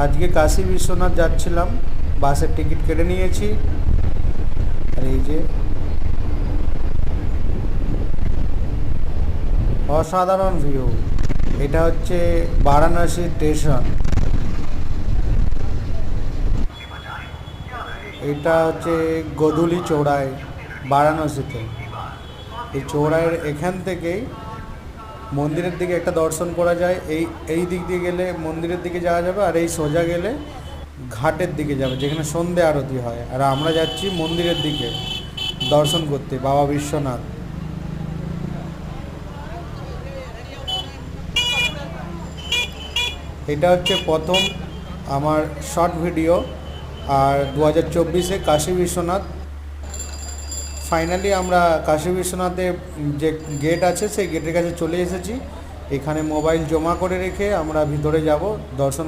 আজকে কাশী বিশ্বনাথ যাচ্ছিলাম, বাসের টিকিট কেটে নিয়েছি। আর এই যে অসাধারণ ভিউ, এটা হচ্ছে বারাণসী স্টেশন। এটা হচ্ছে গোধূলি চৌড়ায় বারাণসীতে। এই চৌড়ায়ের এখান থেকেই মন্দিরের দিকে একটা দর্শন করা যায়। এই দিক দিয়ে গেলে মন্দিরের দিকে যাওয়া যাবে, আর এই সোজা গেলে ঘাটের দিকে যাবে যেখানে সন্ধে আরতি হয়। আর আমরা যাচ্ছি মন্দিরের দিকে দর্শন করতে, বাবা বিশ্বনাথ। এটা হচ্ছে প্রথম আমার শর্ট ভিডিও। আর 2024-এ কাশী বিশ্বনাথ ফাইনালি আমরা কাশী বিশ্বনাথে যে গেট আছে সেই গেটের কাছে চলে এসেছি। এখানে মোবাইল জমা করে রেখে আমরা ভিতরে যাব দর্শন